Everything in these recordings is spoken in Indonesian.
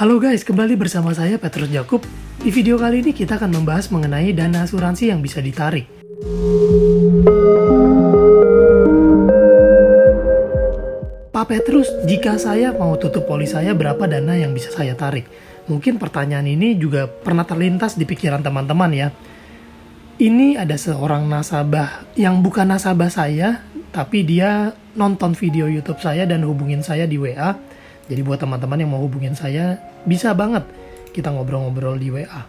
Halo guys, kembali bersama saya Petrus Jakub. Di video kali ini kita akan membahas mengenai dana asuransi yang bisa ditarik. Pak Petrus, jika saya mau tutup polis saya, berapa dana yang bisa saya tarik? Mungkin pertanyaan ini juga pernah terlintas di pikiran teman-teman ya. Ini ada seorang nasabah yang bukan nasabah saya, tapi dia nonton video YouTube saya dan hubungin saya di WA. Jadi buat teman-teman yang mau hubungin saya, bisa banget kita ngobrol-ngobrol di WA.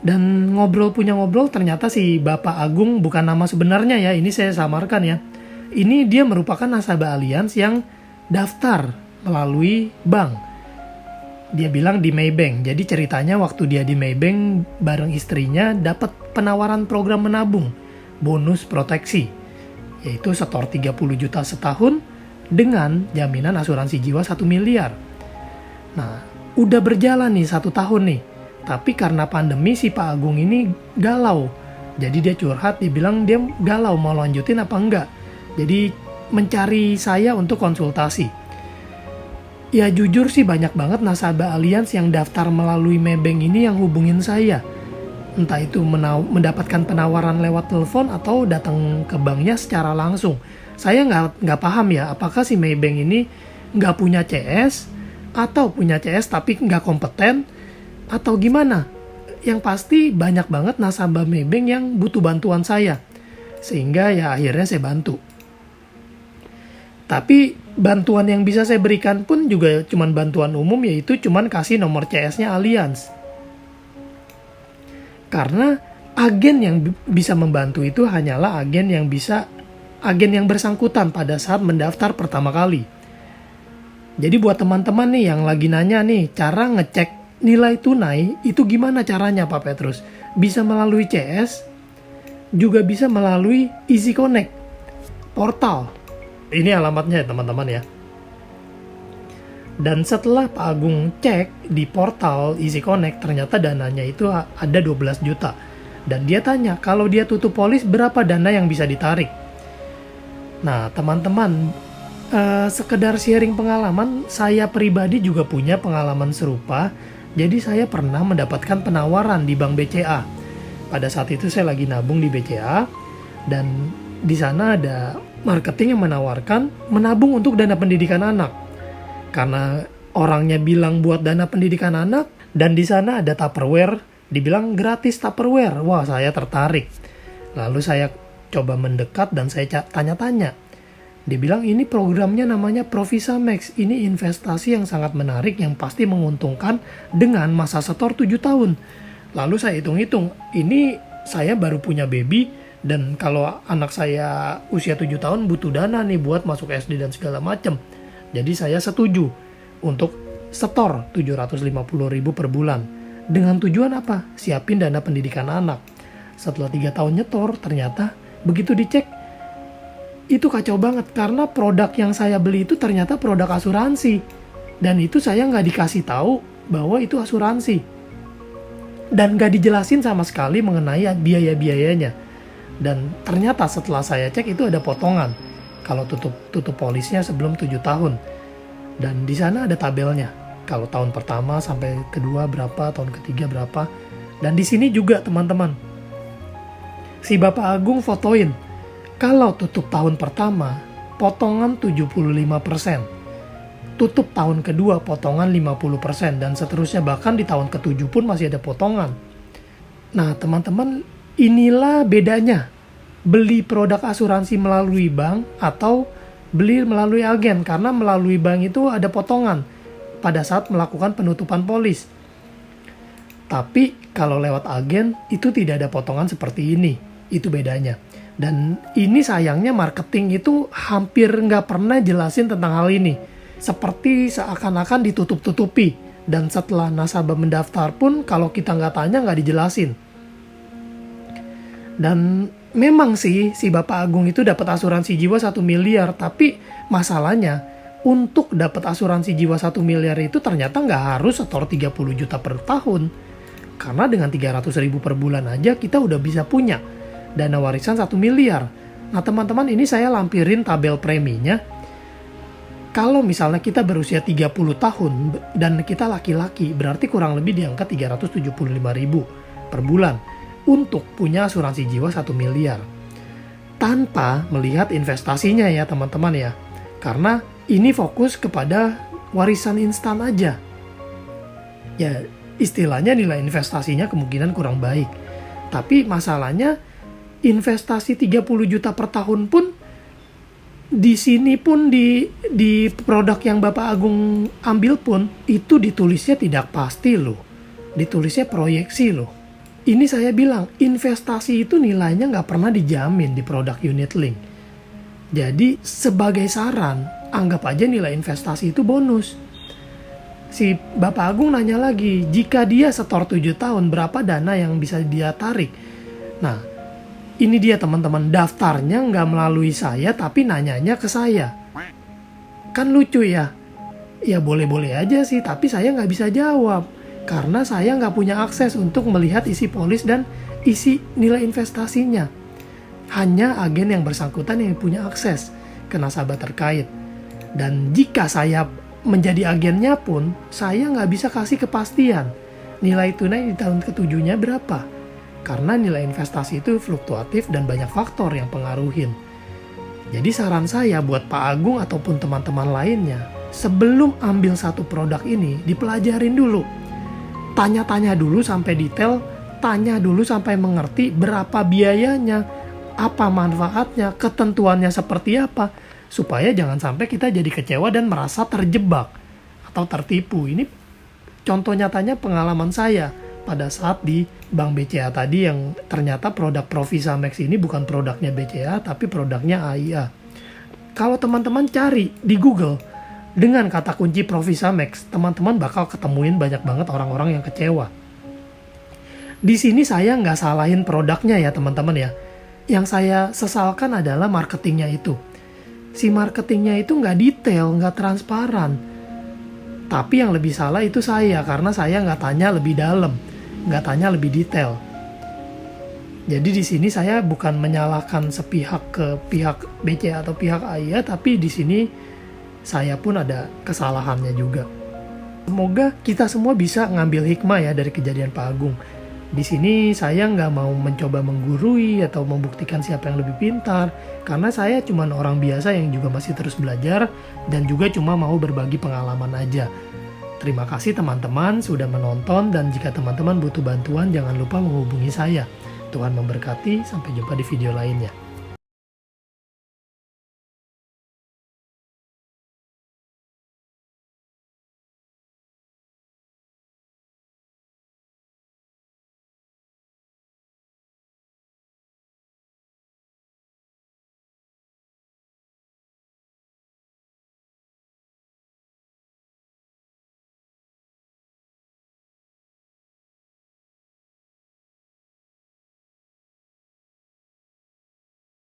Dan ngobrol ternyata si Bapak Agung bukan nama sebenarnya ya, ini saya samarkan ya. Ini dia merupakan nasabah Allianz yang daftar melalui bank. Dia bilang di Maybank. Jadi ceritanya waktu dia di Maybank bareng istrinya dapat penawaran program menabung, bonus proteksi, yaitu setor 30 juta setahun dengan jaminan asuransi jiwa 1 miliar. Nah, udah berjalan nih 1 tahun nih. Tapi karena pandemi si Pak Agung ini galau. Jadi dia curhat, dia bilang dia galau mau lanjutin apa enggak. Jadi mencari saya untuk konsultasi. Ya jujur sih banyak banget nasabah Allianz yang daftar melalui Maybank ini yang hubungin saya. Entah itu mendapatkan penawaran lewat telepon atau datang ke banknya secara langsung. Saya nggak paham ya, apakah si Maybank ini nggak punya CS, atau punya CS tapi nggak kompeten, atau gimana. Yang pasti banyak banget nasabah Maybank yang butuh bantuan saya. Sehingga ya akhirnya saya bantu. Tapi bantuan yang bisa saya berikan pun juga cuman bantuan umum, yaitu cuman kasih nomor CS-nya Allianz. Karena agen yang bisa membantu itu hanyalah agen yang bersangkutan pada saat mendaftar pertama kali. Jadi buat teman-teman nih yang lagi nanya nih, cara ngecek nilai tunai itu gimana caranya Pak Petrus? Bisa melalui CS, juga bisa melalui Easy Connect, portal. Ini alamatnya teman-teman ya. Dan setelah Pak Agung cek di portal Easy Connect, ternyata dananya itu ada 12 juta. Dan dia tanya, kalau dia tutup polis berapa dana yang bisa ditarik? Nah teman-teman, sekedar sharing pengalaman, saya pribadi juga punya pengalaman serupa. Jadi saya pernah mendapatkan penawaran di Bank BCA. Pada saat itu saya lagi nabung di BCA, dan di sana ada marketing yang menawarkan menabung untuk dana pendidikan anak. Karena orangnya bilang buat dana pendidikan anak, dan di sana ada Tupperware, dibilang gratis Tupperware. Wah, saya tertarik. Lalu saya coba mendekat dan saya tanya-tanya. Dia bilang ini programnya namanya Provisa Max. Ini investasi yang sangat menarik yang pasti menguntungkan dengan masa setor 7 tahun. Lalu saya hitung-hitung, ini saya baru punya baby, dan kalau anak saya usia 7 tahun butuh dana nih buat masuk SD dan segala macam. Jadi saya setuju untuk setor 750.000 per bulan. Dengan tujuan apa? Siapin dana pendidikan anak. Setelah 3 tahun nyetor, ternyata begitu dicek, itu kacau banget. Karena produk yang saya beli itu ternyata produk asuransi. Dan itu saya nggak dikasih tahu bahwa itu asuransi. Dan nggak dijelasin sama sekali mengenai biaya-biayanya. Dan ternyata setelah saya cek itu ada potongan kalau tutup polisnya sebelum 7 tahun. Dan di sana ada tabelnya. Kalau tahun pertama sampai kedua berapa, tahun ketiga berapa. Dan di sini juga teman-teman, si Bapak Agung fotoin. Kalau tutup tahun pertama, potongan 75%. Tutup tahun kedua, potongan 50%. Dan seterusnya, bahkan di tahun ke-7 pun masih ada potongan. Nah teman-teman, inilah bedanya beli produk asuransi melalui bank atau beli melalui agen. Karena melalui bank itu ada potongan pada saat melakukan penutupan polis. Tapi kalau lewat agen itu tidak ada potongan seperti ini. Itu bedanya. Dan ini sayangnya marketing itu hampir nggak pernah jelasin tentang hal ini. Seperti seakan-akan ditutup-tutupi. Dan setelah nasabah mendaftar pun kalau kita nggak tanya nggak dijelasin. Dan memang sih si Bapak Agung itu dapat asuransi jiwa 1 miliar. Tapi masalahnya untuk dapat asuransi jiwa 1 miliar itu ternyata nggak harus setor 30 juta per tahun. Karena dengan 300.000 per bulan aja kita udah bisa punya dana warisan 1 miliar. Nah teman-teman, ini saya lampirin tabel preminya. Kalau misalnya kita berusia 30 tahun dan kita laki-laki, berarti kurang lebih di angka 375.000 per bulan untuk punya asuransi jiwa 1 miliar. Tanpa melihat investasinya ya teman-teman ya. Karena ini fokus kepada warisan instan aja. Ya istilahnya nilai investasinya kemungkinan kurang baik. Tapi masalahnya investasi 30 juta per tahun pun di sini pun di produk yang Bapak Agung ambil pun itu ditulisnya tidak pasti loh. Ditulisnya proyeksi loh. Ini saya bilang investasi itu nilainya nggak pernah dijamin di produk unit link. Jadi sebagai saran anggap aja nilai investasi itu bonus. Si Bapak Agung nanya lagi, jika dia setor 7 tahun berapa dana yang bisa dia tarik? Nah, ini dia teman-teman, daftarnya nggak melalui saya tapi nanyanya ke saya. Kan lucu ya? Ya boleh-boleh aja sih, tapi saya nggak bisa jawab. Karena saya nggak punya akses untuk melihat isi polis dan isi nilai investasinya. Hanya agen yang bersangkutan yang punya akses ke nasabah terkait. Dan jika saya menjadi agennya pun, saya nggak bisa kasih kepastian nilai tunai di tahun ke-7-nya berapa. Karena nilai investasi itu fluktuatif dan banyak faktor yang pengaruhin. Jadi saran saya buat Pak Agung ataupun teman-teman lainnya, sebelum ambil satu produk ini, dipelajarin dulu. Tanya-tanya dulu sampai detail, tanya dulu sampai mengerti berapa biayanya, apa manfaatnya, ketentuannya seperti apa, supaya jangan sampai kita jadi kecewa dan merasa terjebak atau tertipu. Ini contoh nyatanya pengalaman saya pada saat di Bank BCA tadi yang ternyata produk Provisa Max ini bukan produknya BCA tapi produknya AIA. Kalau teman-teman cari di Google dengan kata kunci Provisa Max, teman-teman bakal ketemuin banyak banget orang-orang yang kecewa. Di sini saya nggak salahin produknya ya teman-teman ya. Yang saya sesalkan adalah marketingnya itu. Si marketingnya itu nggak detail, nggak transparan. Tapi yang lebih salah itu saya, karena saya nggak tanya lebih dalam, nggak tanya lebih detail. Jadi di sini saya bukan menyalahkan sepihak ke pihak BCA atau pihak AIA, tapi di sini saya pun ada kesalahannya juga. Semoga kita semua bisa ngambil hikmah ya dari kejadian Pak Agung. Di sini saya nggak mau mencoba menggurui atau membuktikan siapa yang lebih pintar, karena saya cuma orang biasa yang juga masih terus belajar dan juga cuma mau berbagi pengalaman aja. Terima kasih teman-teman sudah menonton, dan jika teman-teman butuh bantuan jangan lupa menghubungi saya. Tuhan memberkati, sampai jumpa di video lainnya.